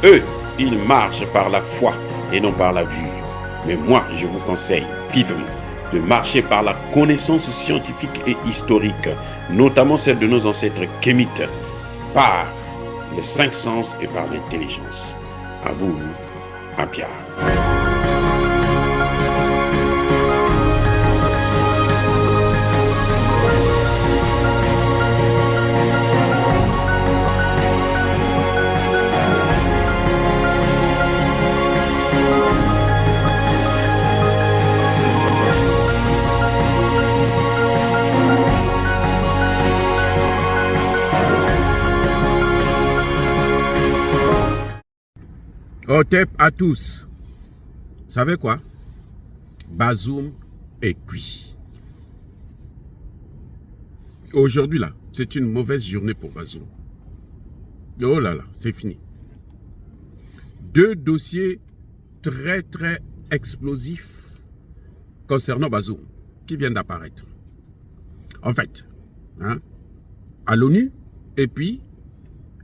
Eux, ils marchent par la foi et non par la vue. Mais moi, je vous conseille vivement de marcher par la connaissance scientifique et historique, notamment celle de nos ancêtres kémites, par les 5 sens et par l'intelligence. À vous, à Pierre. Otep à tous. Vous savez quoi? Bazoum est cuit. Aujourd'hui là, c'est une mauvaise journée pour Bazoum. Oh là là, c'est fini. 2 dossiers très explosifs concernant Bazoum qui viennent d'apparaître. En fait, à l'ONU et puis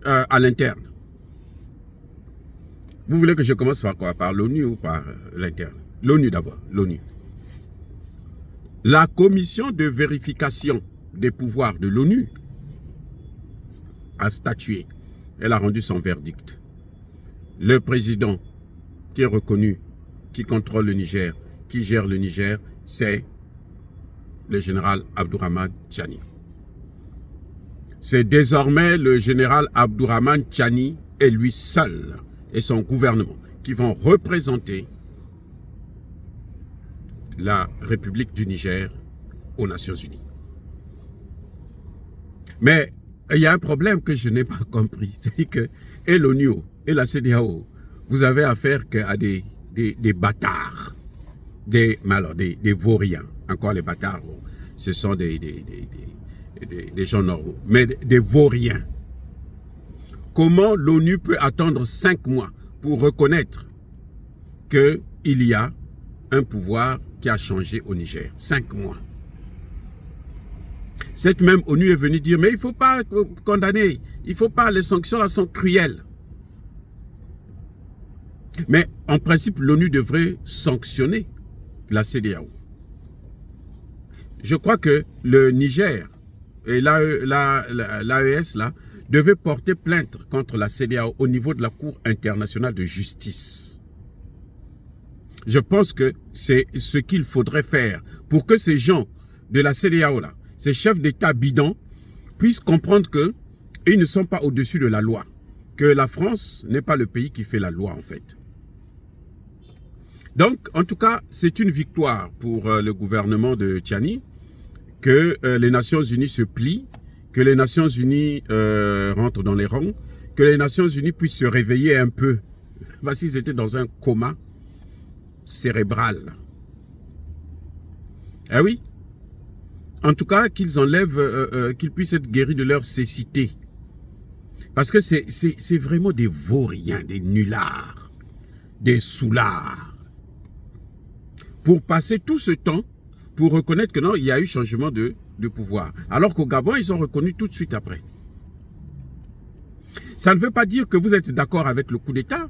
à l'interne. Vous voulez que je commence par quoi? Par l'ONU ou par l'interne? L'ONU d'abord, l'ONU. La commission de vérification des pouvoirs de l'ONU a statué. Elle a rendu son verdict. Le président qui est reconnu, qui contrôle le Niger, qui gère le Niger, c'est le général Abdourahmane Tchani. C'est désormais le général Abdourahmane Tchani et lui seul et son gouvernement qui vont représenter la République du Niger aux Nations Unies. Mais il y a un problème que je n'ai pas compris, c'est que et l'ONU et la CEDEAO, vous avez affaire à des bâtards, des vauriens. Encore les bâtards, ce sont des gens normaux, mais des vauriens. Comment l'ONU peut attendre 5 mois pour reconnaître qu'il y a un pouvoir qui a changé au Niger? 5 mois. Cette même ONU est venue dire, mais il ne faut pas condamner, il ne faut pas, les sanctions là sont cruelles. Mais en principe, l'ONU devrait sanctionner la CEDEAO. Je crois que le Niger et l'AES là, devait porter plainte contre la CEDEAO au niveau de la Cour internationale de justice. Je pense que c'est ce qu'il faudrait faire pour que ces gens de la CEDEAO, là, ces chefs d'État bidons, puissent comprendre qu'ils ne sont pas au-dessus de la loi, que la France n'est pas le pays qui fait la loi en fait. Donc, en tout cas, c'est une victoire pour le gouvernement de Tchani, que les Nations Unies se plient, que les Nations Unies rentrent dans les rangs, que les Nations Unies puissent se réveiller un peu, parce qu'ils étaient dans un coma cérébral. Eh oui. En tout cas, qu'ils enlèvent, qu'ils puissent être guéris de leur cécité. Parce que c'est vraiment des vauriens, des nullards, des soulards. Pour passer tout ce temps, pour reconnaître que non, il y a eu changement de pouvoir. Alors qu'au Gabon, ils ont reconnu tout de suite après. Ça ne veut pas dire que vous êtes d'accord avec le coup d'État.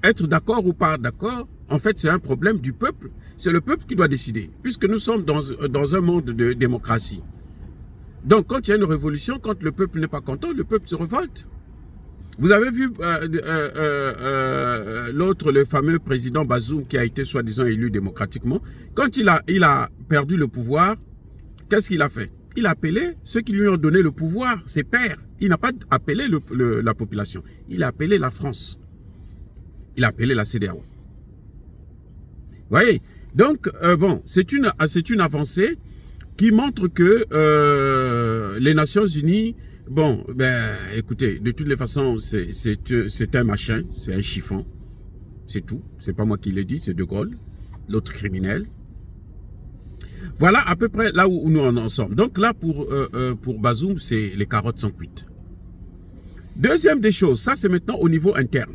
Être d'accord ou pas d'accord, en fait, c'est un problème du peuple. C'est le peuple qui doit décider, puisque nous sommes dans un monde de démocratie. Donc, quand il y a une révolution, quand le peuple n'est pas content, le peuple se révolte. Vous avez vu l'autre, le fameux président Bazoum, qui a été soi-disant élu démocratiquement. Quand il a perdu le pouvoir, qu'est-ce qu'il a fait? Il a appelé ceux qui lui ont donné le pouvoir, ses pairs. Il n'a pas appelé la population. Il a appelé la France. Il a appelé la CEDEAO. Vous voyez? Donc, bon, c'est une avancée qui montre que les Nations Unies, bon, ben, écoutez, de toutes les façons, c'est un machin, c'est un chiffon. C'est tout. C'est pas moi qui l'ai dit, c'est De Gaulle, l'autre criminel. Voilà à peu près là où nous en sommes. Donc là, pour Bazoum, c'est les carottes sont cuites. Deuxième des choses, ça c'est maintenant au niveau interne.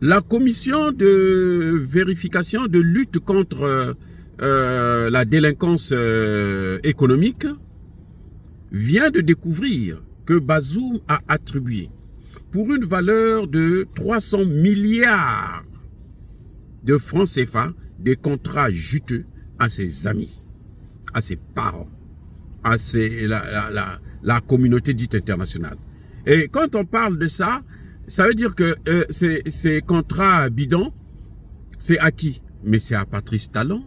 La commission de vérification de lutte contre la délinquance économique vient de découvrir que Bazoum a attribué pour une valeur de 300 milliards de francs CFA, des contrats juteux à ses amis, à ses parents, à la communauté dite internationale. Et quand on parle de ça, ça veut dire que ces contrats bidons, c'est à qui? Mais c'est à Patrice Talon,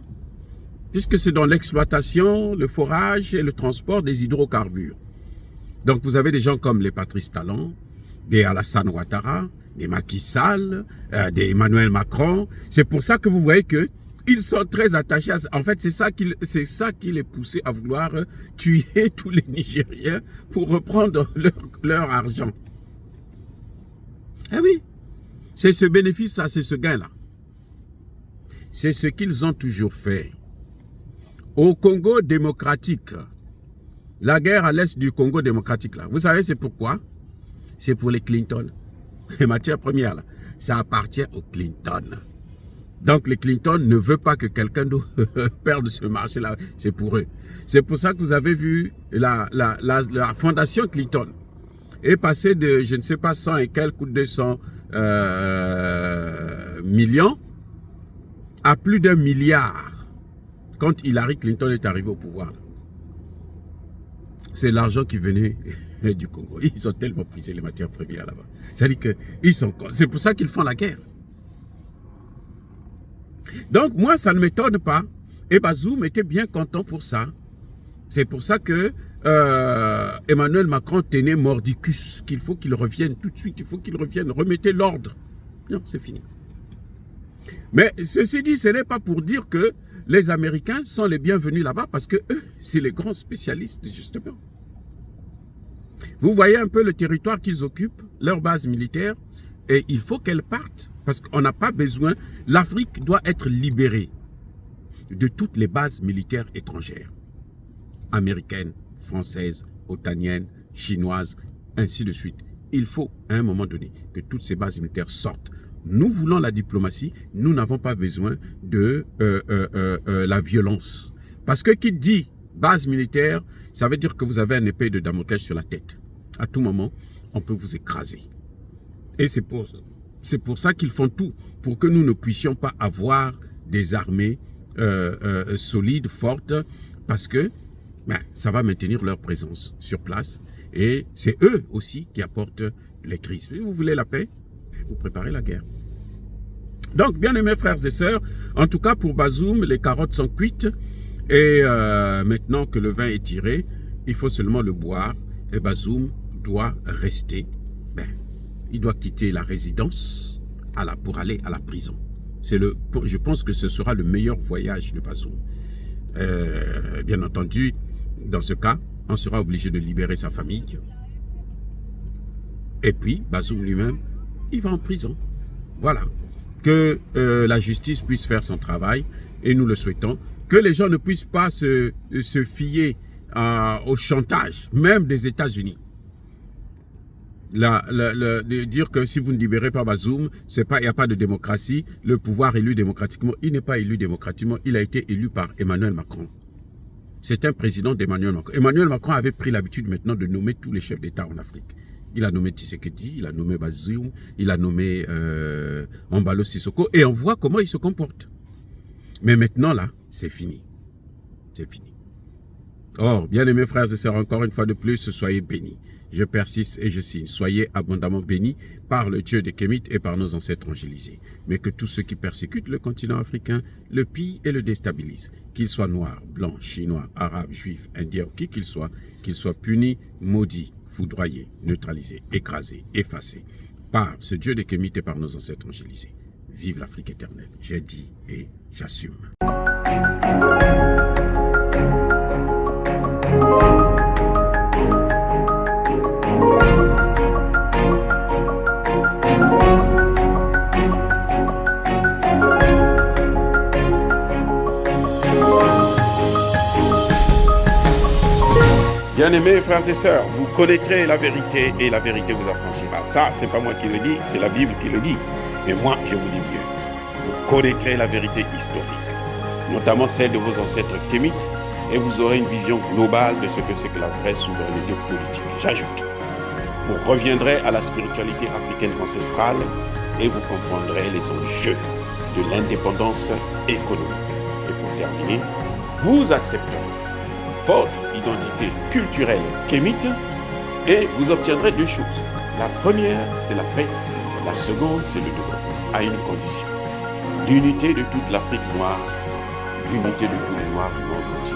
puisque c'est dans l'exploitation, le forage et le transport des hydrocarbures. Donc vous avez des gens comme les Patrice Talon, des Alassane Ouattara, des Macky Sall, des Emmanuel Macron. C'est pour ça que vous voyez que ils sont très attachés à ça. En fait, c'est ça qui les poussait à vouloir tuer tous les Nigériens pour reprendre leur argent. Eh oui, c'est ce bénéfice-là, c'est ce gain-là. C'est ce qu'ils ont toujours fait. Au Congo démocratique, la guerre à l'est du Congo démocratique, là, vous savez c'est pourquoi? C'est pour les Clinton. Les matières premières, là, ça appartient aux Clinton. Donc les Clinton ne veulent pas que quelqu'un d'autre perde ce marché-là. C'est pour eux. C'est pour ça que vous avez vu la fondation Clinton est passée de, je ne sais pas, 100 et quelques ou 200 millions à plus d'1 milliard quand Hillary Clinton est arrivée au pouvoir. C'est l'argent qui venait du Congo. Ils ont tellement puisé les matières premières là-bas. C'est-à-dire que c'est pour ça qu'ils font la guerre. Donc moi, ça ne m'étonne pas. Et Bazoum était bien content pour ça. C'est pour ça que Emmanuel Macron tenait mordicus, qu'il faut qu'il revienne tout de suite, il faut qu'il revienne, remettez l'ordre. Non, c'est fini. Mais ceci dit, ce n'est pas pour dire que les Américains sont les bienvenus là-bas, parce que eux, c'est les grands spécialistes, justement. Vous voyez un peu le territoire qu'ils occupent, leur base militaire, et il faut qu'elle parte, parce qu'on n'a pas besoin. L'Afrique doit être libérée de toutes les bases militaires étrangères, américaines, françaises, otaniennes, chinoises, ainsi de suite. Il faut, à un moment donné, que toutes ces bases militaires sortent. Nous voulons la diplomatie, nous n'avons pas besoin de la violence. Parce que qui dit base militaire, ça veut dire que vous avez un épée de Damoclès sur la tête. À tout moment, on peut vous écraser. Et c'est pour ça qu'ils font tout, pour que nous ne puissions pas avoir des armées solides, fortes, parce que ça va maintenir leur présence sur place. Et c'est eux aussi qui apportent les crises. Vous voulez la paix? Vous préparez la guerre. Donc, bien aimés frères et sœurs, en tout cas pour Bazoum, les carottes sont cuites. Et maintenant que le vin est tiré, il faut seulement le boire. Et Bazoum doit rester. Il doit quitter la résidence pour aller à la prison. Je pense que ce sera le meilleur voyage de Bazoum. Bien entendu, dans ce cas, on sera obligé de libérer sa famille. Et puis, Bazoum lui-même, il va en prison. Voilà. Que la justice puisse faire son travail, et nous le souhaitons. Que les gens ne puissent pas se fier au chantage, même des États-Unis. De dire que si vous ne libérez pas Bazoum, il n'y a pas de démocratie, le pouvoir élu démocratiquement. Il n'est pas élu démocratiquement, il a été élu par Emmanuel Macron. C'est un président d'Emmanuel Macron. Emmanuel Macron avait pris l'habitude maintenant de nommer tous les chefs d'État en Afrique. Il a nommé Tshisekedi, il a nommé Bazoum, il a nommé Embalo Sissoko, et on voit comment il se comporte. Mais maintenant, là, c'est fini. C'est fini. Or, bien aimés frères et sœurs, encore une fois de plus, soyez bénis. Je persiste et je signe. Soyez abondamment bénis par le Dieu des Kémites et par nos ancêtres angélisés. Mais que tous ceux qui persécutent le continent africain le pillent et le déstabilisent. Qu'ils soient noirs, blancs, chinois, arabes, juifs, indiens, qui qu'ils soient punis, maudits, foudroyés, neutralisés, écrasés, effacés par ce Dieu des Kémites et par nos ancêtres angélisés. Vive l'Afrique éternelle. J'ai dit et j'assume. Bien-aimés frères et sœurs, vous connaîtrez la vérité et la vérité vous affranchira. Ça, c'est pas moi qui le dis, c'est la Bible qui le dit. Mais moi, je vous dis mieux. Vous connaîtrez la vérité historique, notamment celle de vos ancêtres kémites, et vous aurez une vision globale de ce que c'est que la vraie souveraineté politique. J'ajoute, Vous reviendrez à la spiritualité africaine ancestrale et vous comprendrez les enjeux de l'indépendance économique. Et pour terminer, vous accepterez votre identité culturelle kémite et vous obtiendrez deux choses. La première, c'est la paix. La seconde, c'est le développement, à une condition. L'unité de toute l'Afrique noire, l'unité de tous les Noirs du monde entier.